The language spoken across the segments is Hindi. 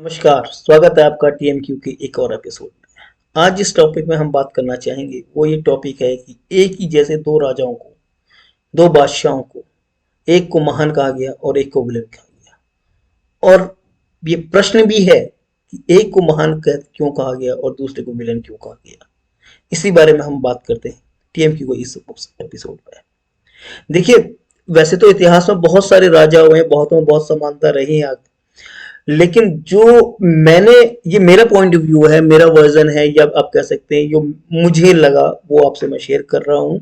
नमस्कार, स्वागत है आपका टीएमक्यू के एक और एपिसोड में। आज जिस टॉपिक में हम बात करना चाहेंगे वो ये टॉपिक है कि एक ही जैसे दो राजाओं को, दो बादशाहों को, एक को महान कहा गया और एक को विलन कहा गया। और ये प्रश्न भी है कि एक को महान क्यों कहा गया और दूसरे को विलन क्यों कहा गया। इसी बारे में हम बात करते हैं टीएमक्यू को इस एपिसोड में। देखिए, वैसे तो इतिहास में बहुत सारे राजा हुए हैं, बहुतों में बहुत समानता रही है, लेकिन जो मैंने ये मेरा पॉइंट ऑफ व्यू है, मेरा वर्जन है, या आप कह सकते हैं जो मुझे लगा वो आपसे मैं शेयर कर रहा हूँ।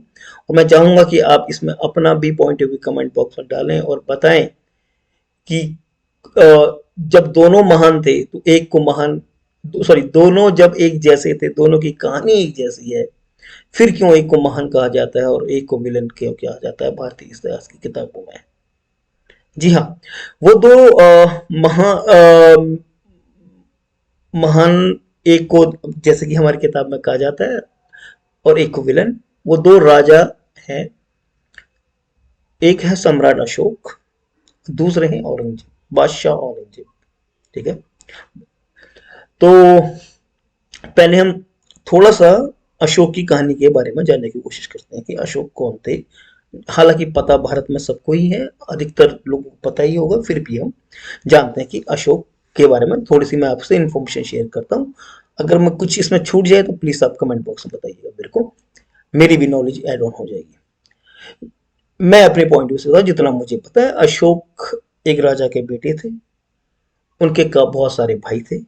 और मैं चाहूंगा कि आप इसमें अपना भी point of view comment box में डालें और बताएं कि जब दोनों महान थे तो एक को महान, सॉरी, दोनों जब एक जैसे थे, दोनों की कहानी एक जैसी है, फिर क्यों एक को महान कहा जाता है और एक को विलन क्यों कहा जाता है भारतीय इतिहास की किताबों में। जी हाँ, वो दो महान, एक को जैसे कि हमारी किताब में कहा जाता है और एक को विलन, वो दो राजा हैं। एक है सम्राट अशोक, दूसरे हैं औरंगजेब, बादशाह औरंगजेब। ठीक है, तो पहले हम थोड़ा सा अशोक की कहानी के बारे में जानने की कोशिश करते हैं कि अशोक कौन थे। हालांकि पता भारत में सबको ही है, अधिकतर लोगों को पता ही होगा, फिर भी हम जानते हैं कि अशोक के बारे में थोड़ी सी मैं आपसे इन्फॉर्मेशन शेयर करता हूँ। अगर मैं कुछ इसमें छूट जाए तो प्लीज आप कमेंट बॉक्स में बताइएगा मेरे को, मेरी भी नॉलेज ऐड ऑन हो जाएगी। मैं अपने पॉइंट ऑफ व्यू से जितना मुझे पता है, अशोक एक राजा के बेटे थे। उनके बहुत सारे भाई थे।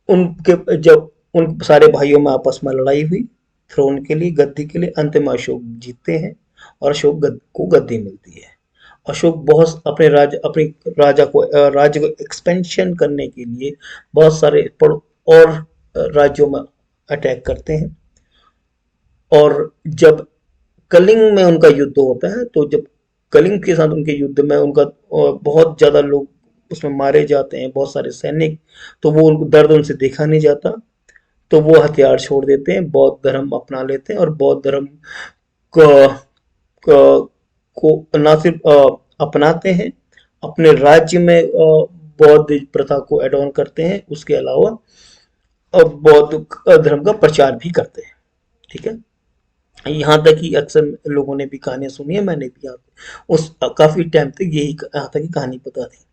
उनके जब उन सारे भाइयों में आपस में लड़ाई हुई थ्रोन के लिए, गद्दी के लिए, अंत में अशोक जीतते हैं और अशोक को गद्दी मिलती है। अशोक बहुत अपने राजा को राज्य को एक्सपेंशन करने के लिए बहुत सारे और राज्यों में अटैक करते हैं। और जब कलिंग में उनका युद्ध होता है, तो जब कलिंग के साथ उनके युद्ध में उनका बहुत ज्यादा लोग उसमें मारे जाते हैं, बहुत सारे सैनिक, तो वो उनको दर्द उनसे देखा नहीं जाता, तो वो हथियार छोड़ देते हैं, बौद्ध धर्म अपना लेते हैं और बौद्ध धर्म को, को ना सिर्फ अपनाते हैं, अपने राज्य में बौद्ध प्रथा को एड ऑन करते हैं, उसके अलावा बौद्ध धर्म का प्रचार भी करते हैं। ठीक है, यहाँ तक कि अक्सर लोगों ने भी कहानियां सुनी है, मैंने भी यहाँ उस काफी टाइम तक यही यहाँ तक की कहानी पता थी।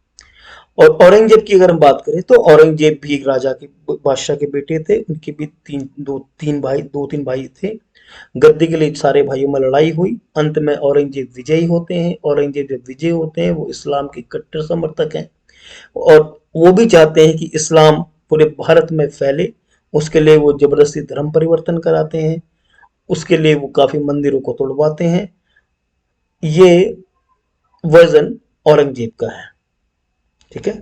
और औरंगजेब की अगर हम बात करें तो औरंगजेब भी एक राजा के बादशाह के बेटे थे। उनके भी दो तीन भाई थे। गद्दी के लिए सारे भाइयों में लड़ाई हुई, अंत में औरंगजेब विजयी होते हैं। औरंगजेब जब विजय होते हैं, वो इस्लाम के कट्टर समर्थक हैं और वो भी चाहते हैं कि इस्लाम पूरे भारत में फैले। उसके लिए वो जबरदस्ती धर्म परिवर्तन कराते हैं, उसके लिए वो काफी मंदिरों को तोड़वाते हैं। ये वर्जन औरंगजेब का है। ठीक है,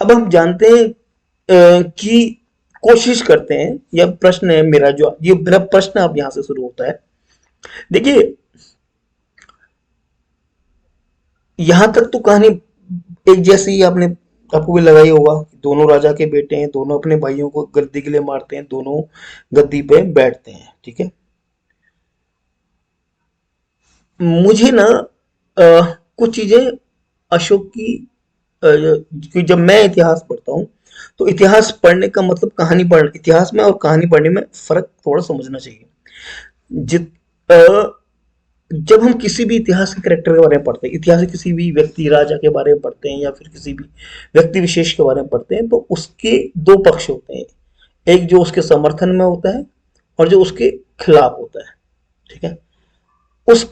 अब हम जानते हैं कि कोशिश करते हैं, या प्रश्न है मेरा, जो ये मेरा प्रश्न अब यहां से शुरू होता है। देखिए, यहां तक तो कहानी एक जैसी ही आपने आपको भी लगाई होगा। दोनों राजा के बेटे हैं, दोनों अपने भाइयों को गद्दी के लिए मारते हैं, दोनों गद्दी पे बैठते हैं। ठीक है, मुझे ना कुछ चीजें अशोक की, क्योंकि जब मैं इतिहास पढ़ता हूँ तो इतिहास पढ़ने का मतलब कहानी पढ़ इतिहास में और कहानी पढ़ने में फर्क थोड़ा समझना चाहिए। जित जब हम किसी भी इतिहास के करेक्टर के बारे में पढ़ते हैं, इतिहास के किसी भी व्यक्ति राजा के बारे में पढ़ते हैं या फिर किसी भी व्यक्ति विशेष के बारे में पढ़ते हैं, तो उसके दो पक्ष होते हैं। एक जो उसके समर्थन में होता है और जो उसके खिलाफ होता है। ठीक है, उस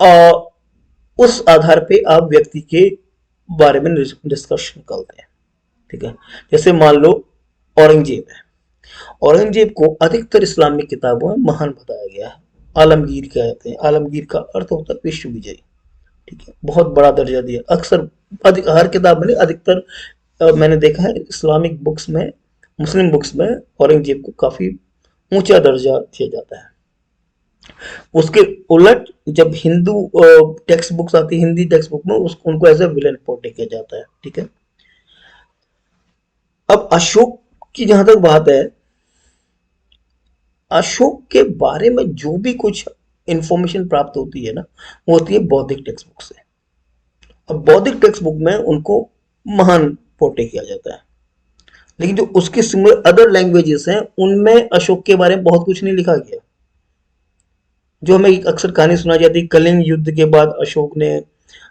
आ, उस आधार पे आप व्यक्ति के बारे में डिस्कशन करते हैं। ठीक है, जैसे मान लो औरंगजेब है। औरंगजेब को अधिकतर इस्लामिक किताबों में महान बताया गया है। आलमगीर कहते हैं, आलमगीर का अर्थ होता है विश्व विजयी। ठीक है, बहुत बड़ा दर्जा दिया अक्सर, हर किताब में अधिकतर मैंने देखा है इस्लामिक बुक्स में, मुस्लिम बुक्स में औरंगजेब को काफी ऊंचा दर्जा दिया जाता है। उसके उलट जब हिंदू टेक्स्ट बुक्स आती है, हिंदी टेक्स्ट बुक में उसको उनको एज ए विलन पोर्ट्रे किया जाता है। ठीक है, अब अशोक की जहां तक बात है, अशोक के बारे में जो भी कुछ इंफॉर्मेशन प्राप्त होती है ना, वो होती है बौद्धिक टेक्स्ट बुक से। अब बौद्धिक टेक्स्ट बुक में उनको महान पोर्ट्रे किया जाता है। लेकिन जो उसके सिमिलर अदर लैंग्वेजेस हैं उनमें अशोक के बारे में बहुत कुछ नहीं लिखा गया। जो हमें एक अक्सर कहानी सुनाई जाती है, कलिंग युद्ध के बाद अशोक ने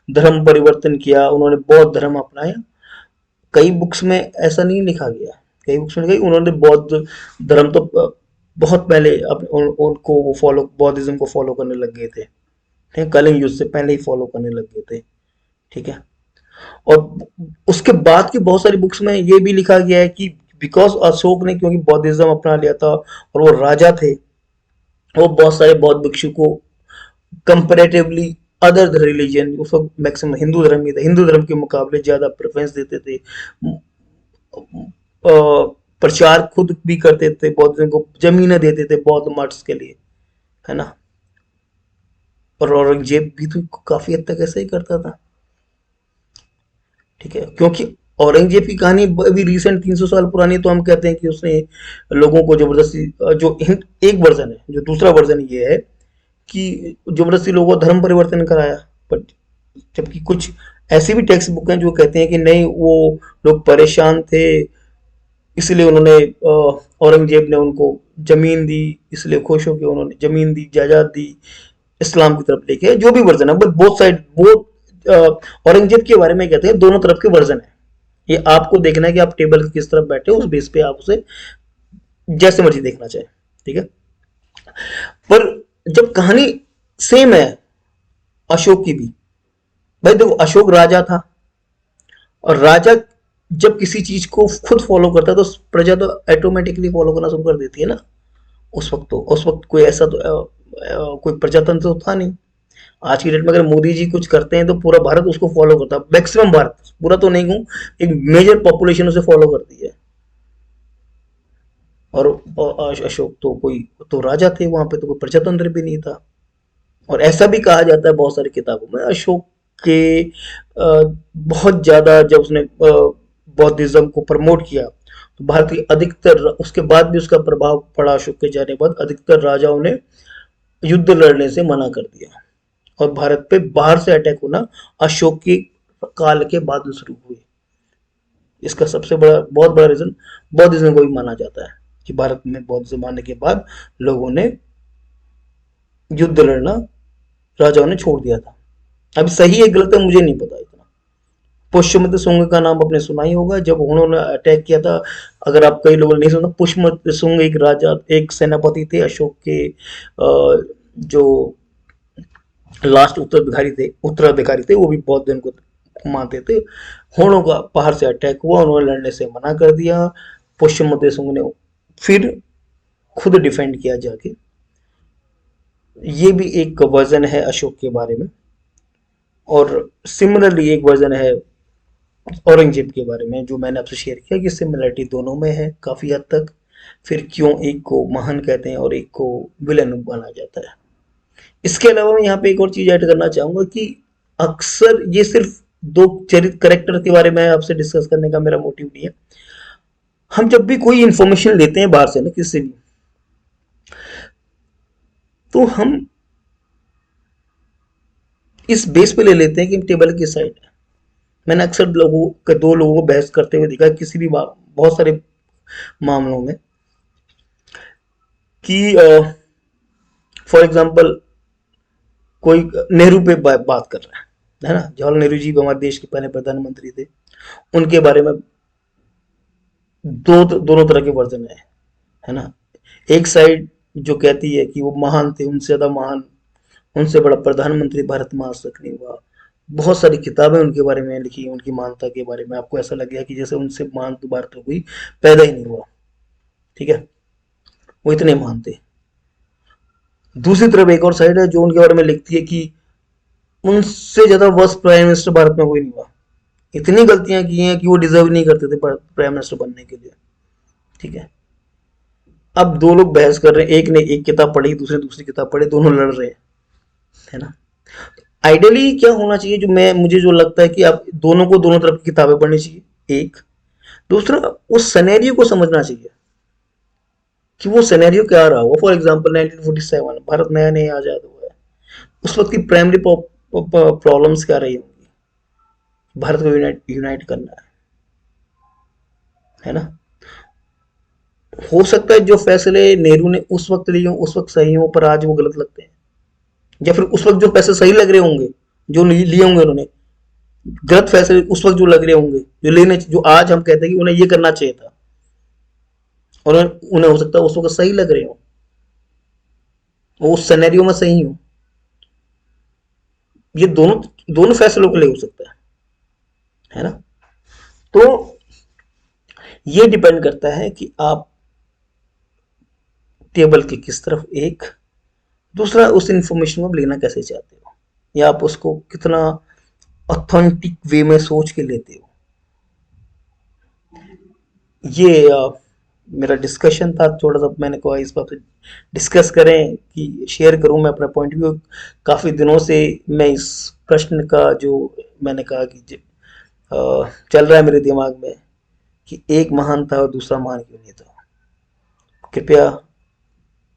धर्म परिवर्तन किया, उन्होंने बौद्ध धर्म अपनाया, कई बुक्स में ऐसा नहीं लिखा गया। कई बुक्स में लिखा गया, उन्होंने बौद्ध धर्म तो बहुत पहले उनको वो फॉलो, बौद्धिज्म को फॉलो करने लग गए थे, ठीक है, कलिंग युद्ध से पहले ही फॉलो करने लग गए थे, ठीक है। और उसके बाद की बहुत सारी बुक्स में ये भी लिखा गया है कि बिकॉज अशोक ने क्योंकि बौद्धिज्म अपना लिया था और वो राजा थे, वो बहुत सारे बौद्ध भिक्षु को कंपेरेटिवली अदर रिलीजन, उस वक्त मैक्सिमम हिंदू धर्म ही था, हिंदू धर्म के मुकाबले ज्यादा प्रेफरेंस देते थे, प्रचार खुद भी करते थे, बौद्ध को जमीनें देते थे बौद्ध मठ्स के लिए, है ना। और औरंगजेब भी तो काफी हद तक ऐसा ही करता था, ठीक है, क्योंकि औरंगजेब की कहानी अभी रिसेंट 300 साल पुरानी है, तो हम कहते हैं कि उसने लोगों को जबरदस्ती, एक वर्जन है, जो दूसरा वर्जन ये है कि जबरदस्ती लोगों को धर्म परिवर्तन कराया। बट जबकि कुछ ऐसी भी टेक्स्ट बुक हैं जो कहते हैं कि नहीं, वो लोग परेशान थे, इसलिए उन्होंने औरंगजेब ने उनको जमीन दी, इसलिए खुश होकर उन्होंने जमीन दी, जायदाद दी, इस्लाम की तरफ लेके, जो भी वर्जन है, बट बोथ साइड, औरंगजेब के बारे में कहते हैं दोनों तरफ के वर्जन है। ये आपको देखना है कि आप टेबल के किस तरफ बैठे हो, उस बेस पे आप उसे जैसे मर्जी देखना चाहे, ठीक है। पर जब कहानी सेम है अशोक की भी, भाई देखो अशोक राजा था, और राजा जब किसी चीज को खुद फॉलो करता है तो प्रजा तो ऑटोमेटिकली फॉलो करना शुरू कर देती है ना। उस वक्त कोई ऐसा तो कोई प्रजातंत्र तो था नहीं। आज की डेट में अगर मोदी जी कुछ करते हैं तो पूरा भारत उसको फॉलो करता है, मैक्सिमम भारत, पूरा तो नहीं कहूं, एक मेजर पॉपुलेशन उसे फॉलो करती है। और अशोक तो कोई तो राजा थे, वहां पे तो कोई प्रजातंत्र भी नहीं था। और ऐसा भी कहा जाता है बहुत सारी किताबों में, अशोक के बहुत ज्यादा जब उसने बौद्धिज्म को प्रमोट किया तो भारत की अधिकतर, उसके बाद भी उसका प्रभाव पड़ा, अशोक के जाने के बाद अधिकतर राजाओं ने युद्ध लड़ने से मना कर दिया, और भारत पे बाहर से अटैक होना अशोक के काल के बाद शुरू हुए। इसका सबसे बड़ा, बहुत बड़ा रीजन बौद्धिज्म को भी माना जाता है कि भारत में बौद्धिज्म आने के बाद लोगों ने युद्ध लड़ना, राजाओं ने छोड़ दिया था। अब सही है गलत है मुझे नहीं पता इतना। पुष्यमित्र शुंग का नाम आपने सुना ही होगा, जब उन्होंने अटैक किया था, अगर आप कई लोगों ने नहीं सुना, पुष्यमित्र शुंग एक राजा, एक सेनापति थे अशोक के, जो लास्ट उत्तराधिकारी थे, वो भी बौद्ध धर्म को मानते थे। होड़ों का बाहर से अटैक हुआ, उन्होंने लड़ने से मना कर दिया, पुष्यमित्र शुंग ने फिर खुद डिफेंड किया जाके। ये भी एक वर्जन है अशोक के बारे में। और सिमिलरली एक वर्जन है औरंगजेब के बारे में, जो मैंने आपसे शेयर किया कि सिमिलरिटी दोनों में है काफी हद तक। फिर क्यों एक को महान कहते हैं और एक को विलन माना जाता है। इसके अलावा मैं यहाँ पे एक और चीज ऐड करना चाहूंगा कि अक्सर ये सिर्फ दो चरित्र करेक्टर के बारे में आपसे डिस्कस करने का मेरा मोटिव नहीं है। हम जब भी कोई इंफॉर्मेशन लेते हैं बाहर से ना, किसी भी, तो हम इस बेस पे ले लेते हैं कि टेबल की साइड है। मैंने अक्सर दो लोगों को बहस करते हुए देखा किसी भी बहुत सारे मामलों में, कि फॉर एग्जांपल कोई नेहरू पे बात कर रहा है ना, जवाहरलाल नेहरू जी हमारे देश के पहले प्रधानमंत्री थे, उनके बारे में दोनों तरह के वर्जन है ना। एक साइड जो कहती है कि वो महान थे, उनसे ज्यादा महान, उनसे बड़ा प्रधानमंत्री भारत में आज तक नहीं हुआ, बहुत सारी किताबें उनके बारे में लिखी, उनकी महानता के बारे में, आपको ऐसा लगेगा कि जैसे उनसे महान तो भारत में कोई पैदा ही नहीं हुआ, ठीक है, वो इतने महान थे। दूसरी तरफ एक और साइड है जो उनके बारे में लिखती है कि उनसे ज्यादा वर्स्ट प्राइम मिनिस्टर भारत में कोई नहीं हुआ, इतनी गलतियां की हैं कि वो डिजर्व नहीं करते थे प्राइम मिनिस्टर बनने के लिए, ठीक है। अब दो लोग बहस कर रहे हैं, एक ने एक किताब पढ़ी, दूसरे दूसरी किताब पढ़ी, दोनों लड़ रहे हैं, है ना। आइडियली क्या होना चाहिए, मुझे जो लगता है कि आप दोनों को दोनों तरफ की किताबें पढ़नी चाहिए, एक। दूसरा, उस सिनेरियो को समझना चाहिए कि वो सिनेरियो क्या रहा हुआ। फॉर एग्जांपल 1947 भारत नया नया आजाद हुआ है, उस वक्त की प्राइमरी प्रॉब्लम्स क्या रही होंगी, भारत को यूनाइट करना है, है ना। हो सकता है जो फैसले नेहरू ने उस वक्त लिए हों उस वक्त सही हों, पर आज वो गलत लगते हैं। या फिर उस वक्त जो पैसे सही लग रहे होंगे, जो लिए होंगे उन्होंने, गलत फैसले उस वक्त जो लग रहे होंगे, जो आज हम कहते हैं कि उन्हें ये करना चाहिए था, और उन्हें हो सकता है उस वक्त सही लग रहे हो, वो उस सिनेरियो में सही हो। ये दोनों दोनों फैसलों के लिए हो सकता है ना। तो ये डिपेंड करता है कि आप टेबल के किस तरफ, एक दूसरा उस इंफॉर्मेशन को लेना कैसे चाहते हो, या आप उसको कितना ऑथेंटिक वे में सोच के लेते हो। ये मेरा डिस्कशन था, थोड़ा सा मैंने कहा इस बात पे डिस्कस करें, कि शेयर करूं मैं अपना पॉइंट व्यू। काफ़ी दिनों से मैं इस प्रश्न का जो मैंने कहा कि चल रहा है मेरे दिमाग में, कि एक महान था और दूसरा महान क्यों नहीं था। कृपया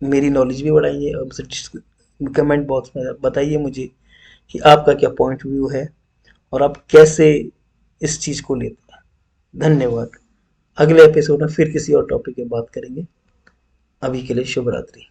मेरी नॉलेज भी बढ़ाइए और मुझे कमेंट बॉक्स में बताइए मुझे कि आपका क्या पॉइंट व्यू है, और आप कैसे इस चीज़ को लेते हैं। धन्यवाद। अगले एपिसोड में फिर किसी और टॉपिक पे बात करेंगे। अभी के लिए शुभ रात्रि।